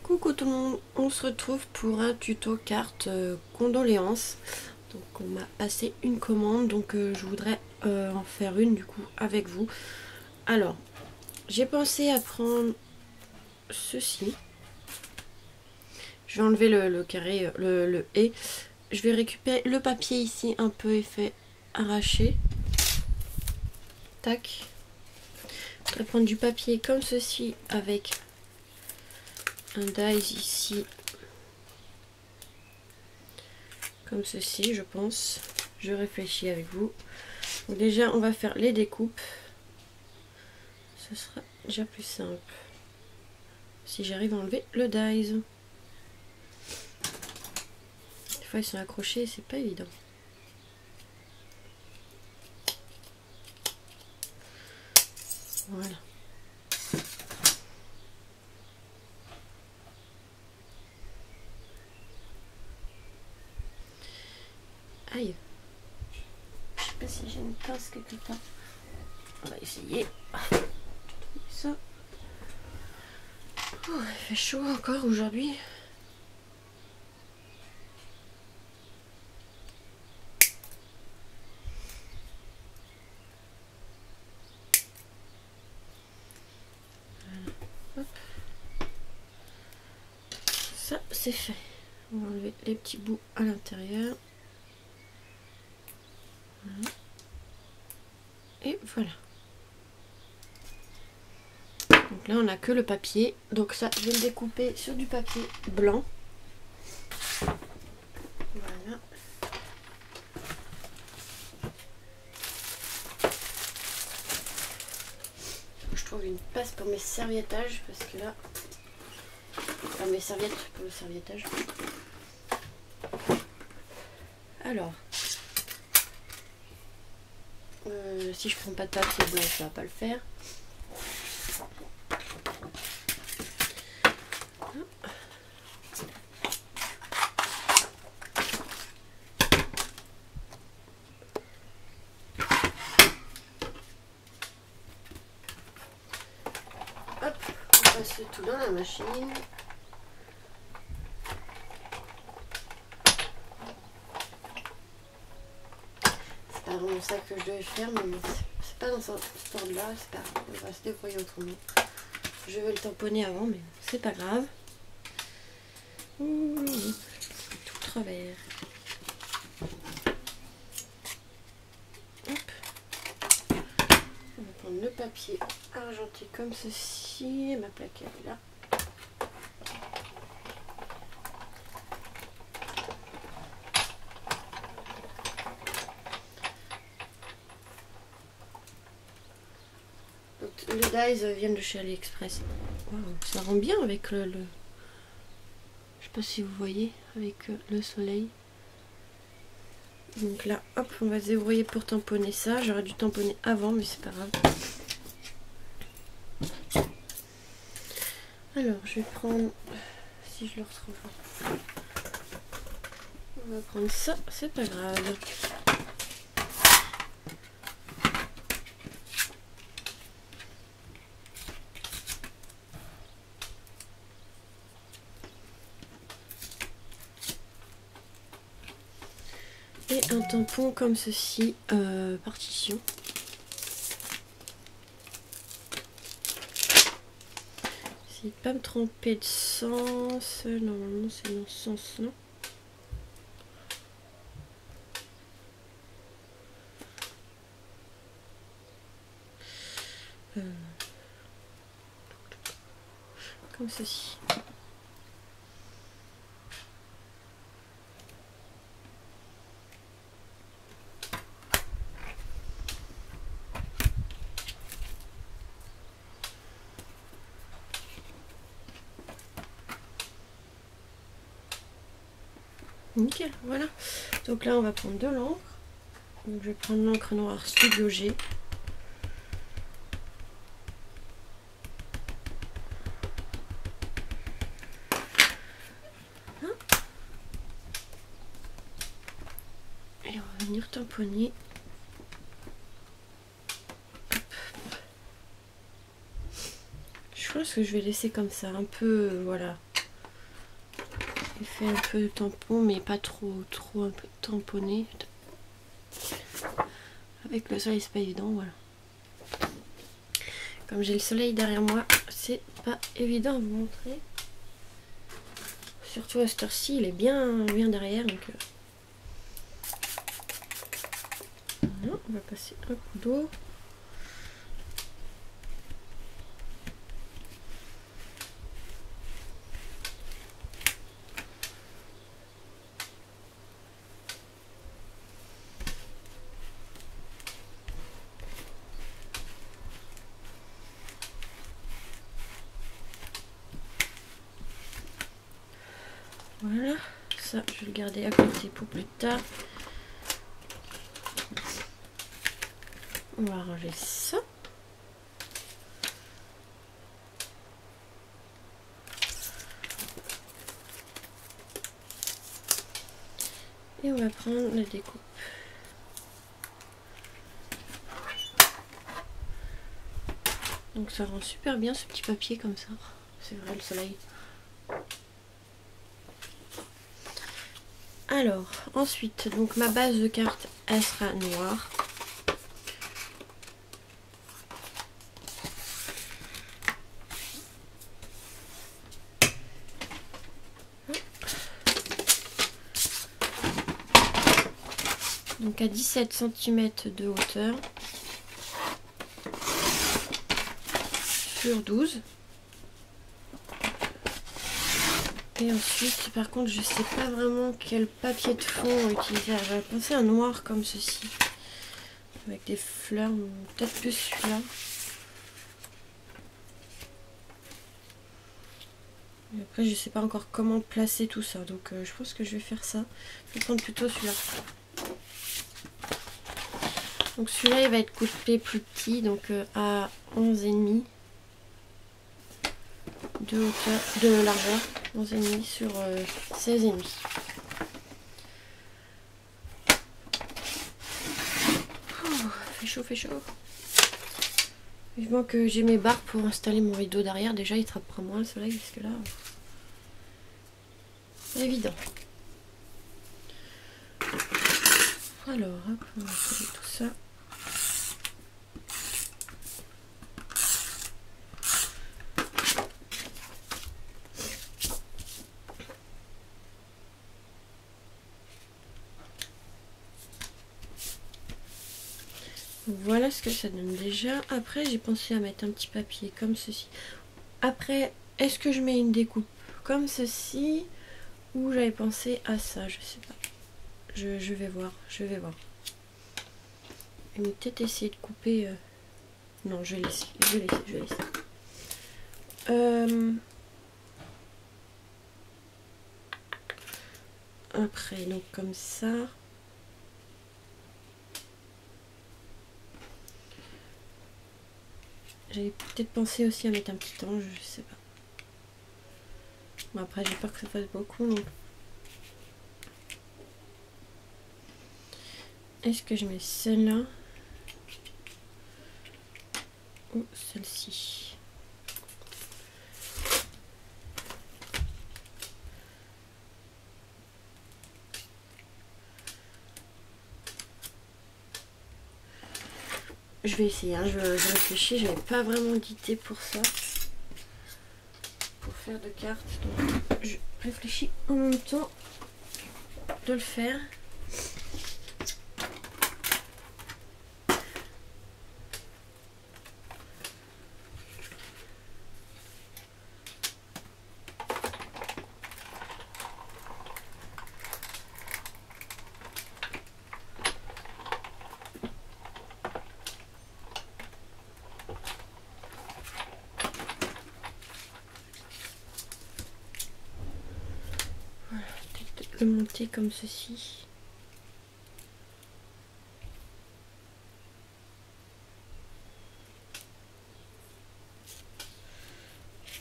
Coucou tout le monde, on se retrouve pour un tuto carte condoléances. Donc on m'a passé une commande, donc je voudrais en faire une du coup avec vous. Alors, j'ai pensé à prendre ceci. Je vais enlever le carré, le et. Je vais récupérer le papier ici, un peu effet arraché. Tac. Je vais prendre du papier comme ceci avec un dies ici. Comme ceci, je pense. Je réfléchis avec vous. Donc déjà, on va faire les découpes. Ce sera déjà plus simple. Si j'arrive à enlever le dies. Des fois, ils sont accrochés, c'est pas évident. Voilà. Aïe. Je sais pas si j'ai une pince quelque part. On va essayer. Ça. Oh, il fait chaud encore aujourd'hui. Hop. Ça, c'est fait. On va enlever les petits bouts à l'intérieur. Voilà. Et voilà. Donc là, on n'a que le papier. Donc ça, je vais le découper sur du papier blanc. Voilà. Je trouve une passe pour mes serviettages parce que là, enfin mes serviettes pour le serviettage. Alors, si je prends pas de papier blanc, ça va pas le faire. Hop, on passe tout dans la machine. C'est pas vraiment ça que je devais faire, mais bon, c'est pas dans ce ordre-là, c'est pas grave, on va se débrouiller autrement. Je vais le tamponner avant, mais c'est pas grave. Ouh, c'est tout travers. Hop. On va prendre le papier argenté comme ceci. Ma plaque elle est là. Donc, le dies vient de chez AliExpress. Wow, ça rend bien avec le... Je sais pas si vous voyez, avec le soleil. Donc là, hop, on va se débrouiller pour tamponner ça. J'aurais dû tamponner avant, mais c'est pas grave. Alors, je vais prendre... Si je le retrouve... On va prendre ça, c'est pas grave. Et un tampon comme ceci, partition. Essayez de pas me tromper de sens. Normalement c'est dans ce sens là. Comme ceci. Nickel, voilà. Donc là on va prendre de l'encre. Donc je vais prendre l'encre noire Studio G. Et on va venir tamponner. Je pense que je vais laisser comme ça, un peu, voilà, Il fait un peu de tampon, mais pas trop un peu tamponné. Avec le soleil, c'est pas évident, voilà. Comme j'ai le soleil derrière moi, c'est pas évident à vous montrer. Surtout à cette heure-ci, il est bien derrière, donc voilà, on va passer un coup d'eau. Voilà, ça je vais le garder à côté pour plus tard. On va ranger ça. Et on va prendre la découpe. Donc ça rend super bien ce petit papier comme ça. C'est vrai, le soleil. Alors, ensuite, donc ma base de carte, elle sera noire. Donc à 17 cm de hauteur. Sur 12. Et ensuite, par contre, je sais pas vraiment quel papier de fond utiliser. J'avais pensé à un noir comme ceci. Avec des fleurs, peut-être plus celui-là. Et après, je sais pas encore comment placer tout ça. Donc, je pense que je vais faire ça. Je vais prendre plutôt celui-là. Donc, celui-là, il va être coupé plus petit. Donc, à 11,5 de hauteur, de largeur. 11,5 sur 16,5. Fait chaud. Vivement que j'ai mes barres pour installer mon rideau derrière. Déjà, il attrapera moins le soleil parce que là, c'est évident. Alors, hop, on va installer tout ça. Voilà ce que ça donne déjà. Après, j'ai pensé à mettre un petit papier comme ceci. Après, est-ce que je mets une découpe comme ceci ou j'avais pensé à ça? Je sais pas. Je vais voir. Je vais peut-être essayer de couper. Non, je vais laisser. Après, donc comme ça. J'avais peut-être pensé aussi à mettre un petit ange, je sais pas. Bon, après, j'ai peur que ça fasse beaucoup. Donc... Est-ce que je mets celle-là ou celle-ci? Je vais essayer, hein, je réfléchis, j'avais pas vraiment d'idée pour ça. Pour faire de cartes. Donc je réfléchis en même temps de le faire. Le monter comme ceci.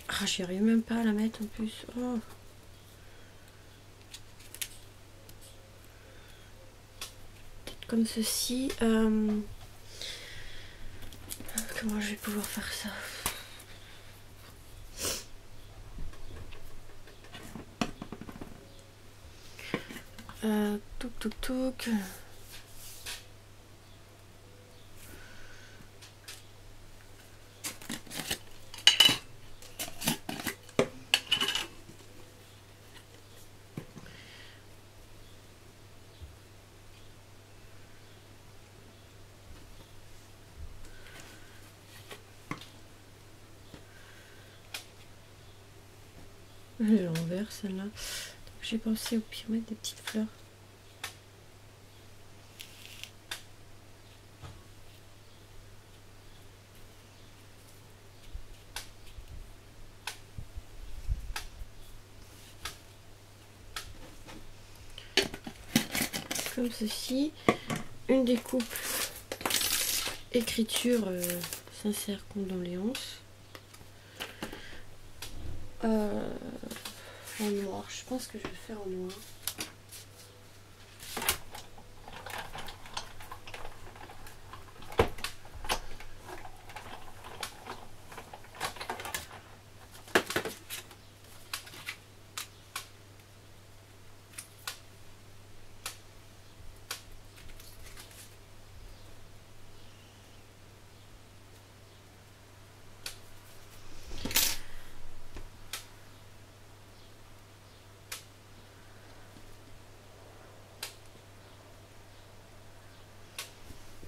Ah, j'y arrive même pas à la mettre en plus. Oh. Peut-être comme ceci. Comment je vais pouvoir faire ça? Touk touk touk. Elle est l'envers celle-là. J'ai pensé au pire mettre des petites fleurs. Comme ceci. Une découpe écriture sincère condoléances. En noir, je pense que je vais le faire en noir.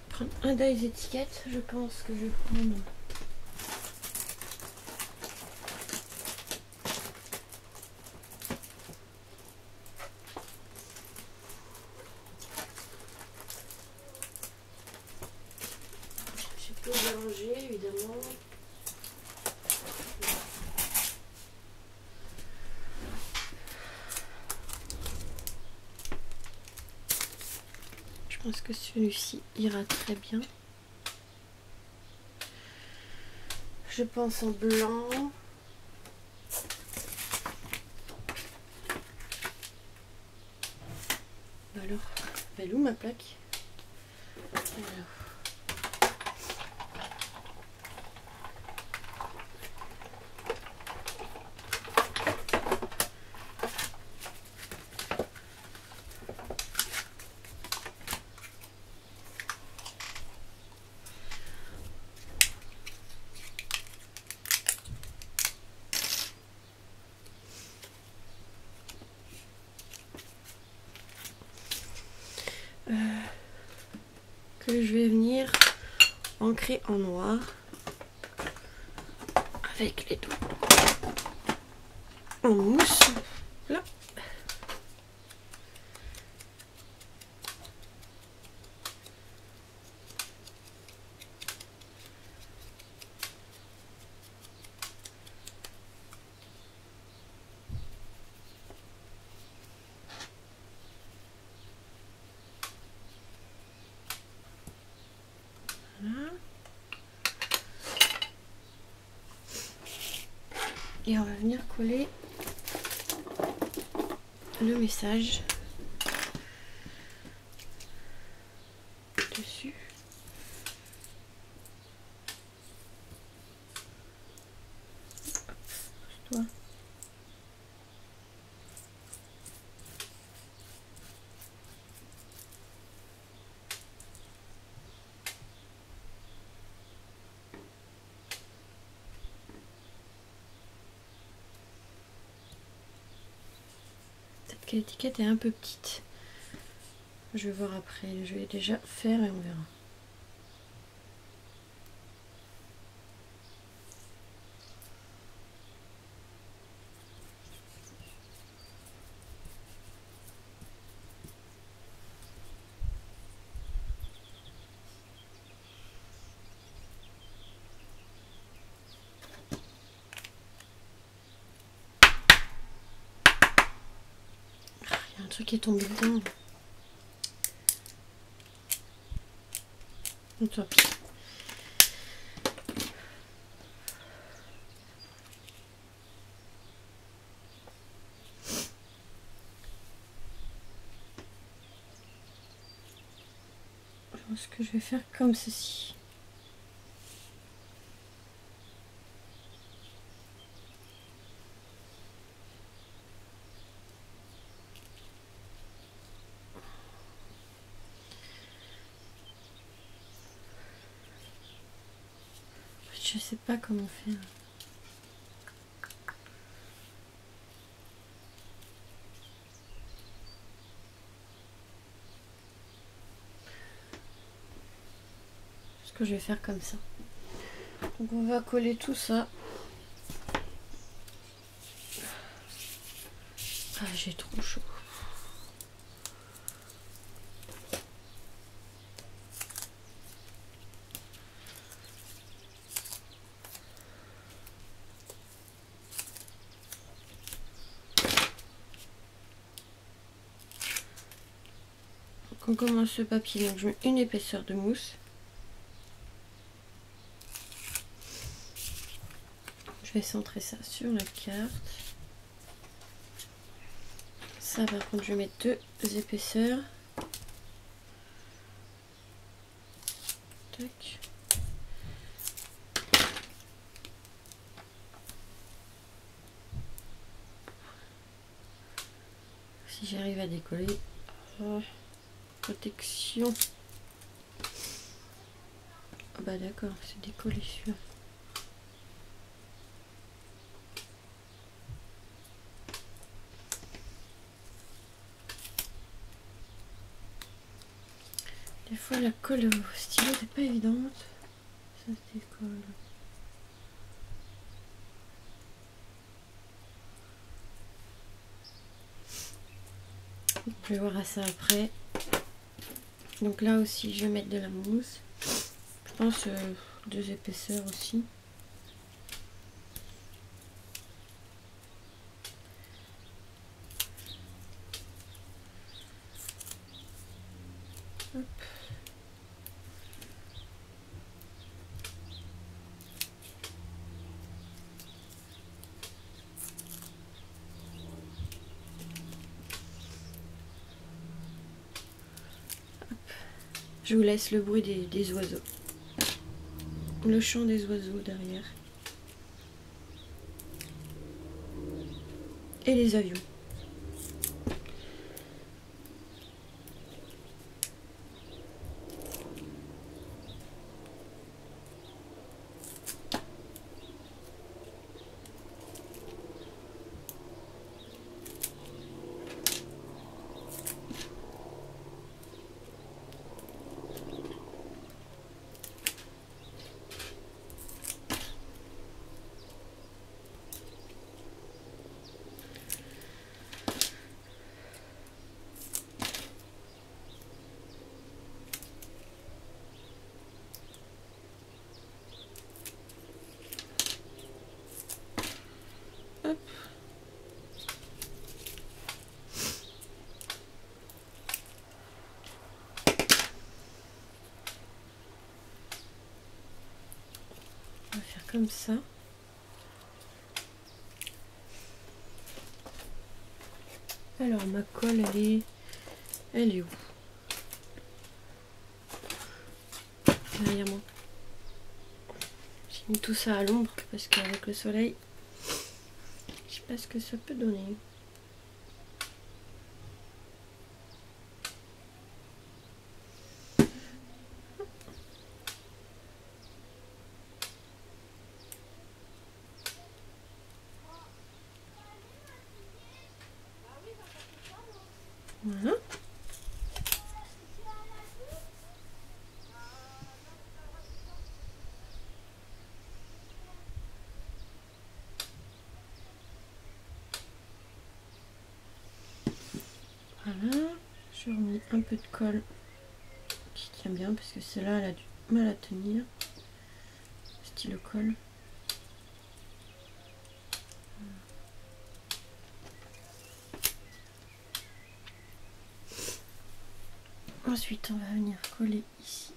Prendre un des étiquettes, je pense que je vais prendre. J'ai tout mélangé évidemment. Je pense que celui-ci ira très bien. Je pense en blanc. Alors, elle est où ma plaque? Alors. Que je vais venir ancrer en noir avec les doigts en mousse. Là. Voilà. Et on va venir coller le message dessus. Toi. Peut-être que l'étiquette est un peu petite. Je vais voir après. Je vais déjà faire et on verra. Il y a un truc qui est tombé dedans. Tant pis. Je pense que je vais faire comme ceci. je sais pas comment faire. Ce que je vais faire comme ça. Donc on va coller tout ça. Ah, j'ai trop chaud. Donc on commence ce papier, donc je mets une épaisseur de mousse. Je vais centrer ça sur la carte. Ça par contre je vais mettre deux épaisseurs. Tac. Si j'arrive à décoller. Oh, protection. Oh bah d'accord, c'est décollé celui-là. Des fois la colle au stylo n'est pas évidente. Ça se décolle. Je vais voir à ça après. Donc là aussi je vais mettre de la mousse. Je pense deux épaisseurs aussi. Hop. Je vous laisse le bruit des oiseaux. Le chant des oiseaux derrière. Et les avions. Hop. On va faire comme ça. Alors ma colle elle est où? Derrière moi. J'ai mis tout ça à l'ombre parce qu'avec le soleil, je sais pas ce que ça peut donner. Voilà. Voilà. Je remets un peu de colle qui tient bien parce que celle-là elle a du mal à tenir. Stylo colle. Ensuite, on va venir coller ici.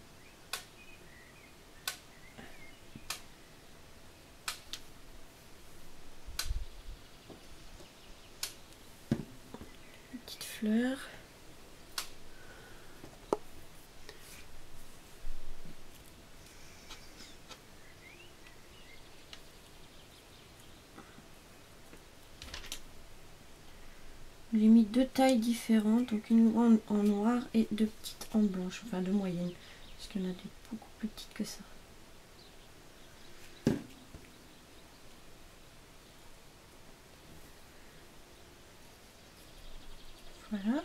Une petite fleur. J'ai mis deux tailles différentes, donc une grande en noir et deux petites en blanche, enfin de moyenne, parce qu'il y en a des beaucoup plus petites que ça. Voilà.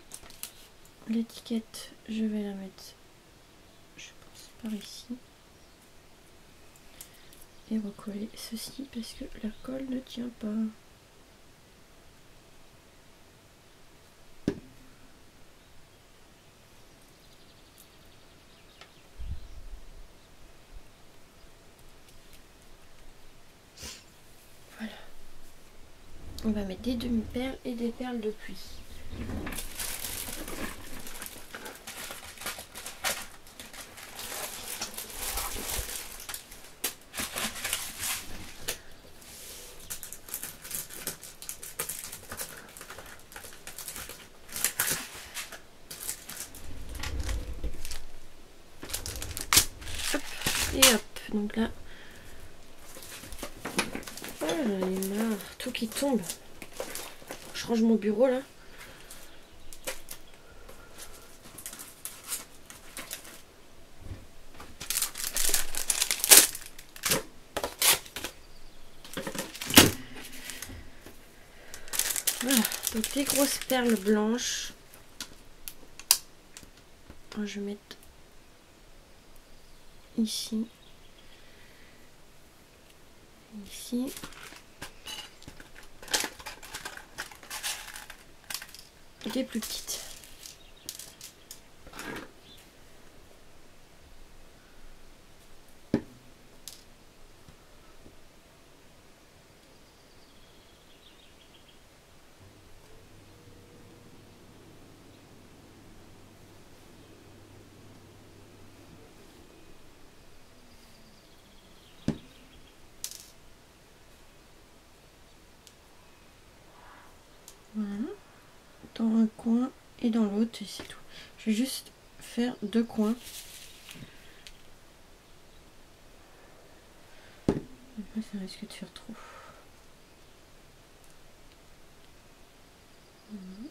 L'étiquette, je vais la mettre, je pense, par ici. Et recoller ceci parce que la colle ne tient pas. Voilà. On va mettre des demi-perles et des perles de pluie. Et hop, donc là, oh là, j'en ai marre, tout qui tombe. Je range mon bureau là. Voilà, donc des grosses perles blanches. Je vais mettre ici. Ici. Des plus petites. Voilà. Dans un coin et dans l'autre, et c'est tout. Je vais juste faire 2 coins. Après, ça risque de faire trop. Voilà.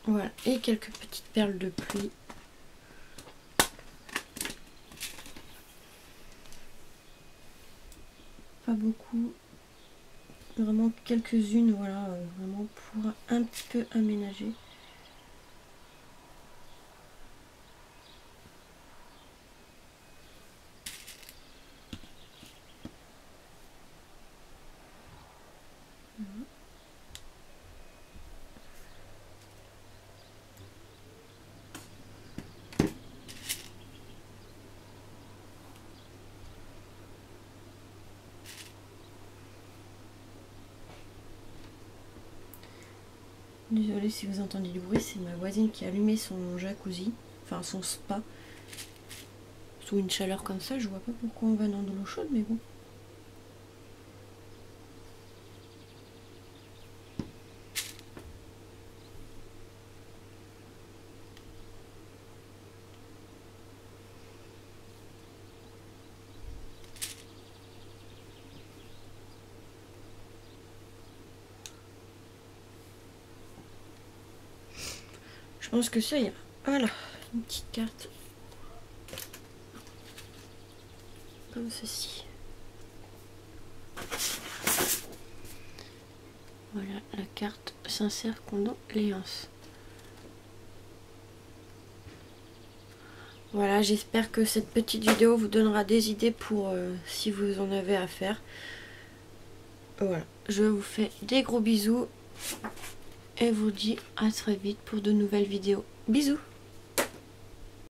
Voilà, et quelques petites perles de pluie. Pas beaucoup, vraiment quelques-unes, voilà, vraiment pour un petit peu aménager. Désolée si vous entendez du bruit, c'est ma voisine qui a allumé son jacuzzi, enfin son spa. Sous une chaleur comme ça, je vois pas pourquoi on va dans de l'eau chaude, mais bon. Je pense que ça ira. Voilà, une petite carte. Comme ceci. Voilà la carte sincère condoléances. Voilà, j'espère que cette petite vidéo vous donnera des idées pour si vous en avez à faire. Voilà, je vous fais des gros bisous et vous dis à très vite pour de nouvelles vidéos. Bisous!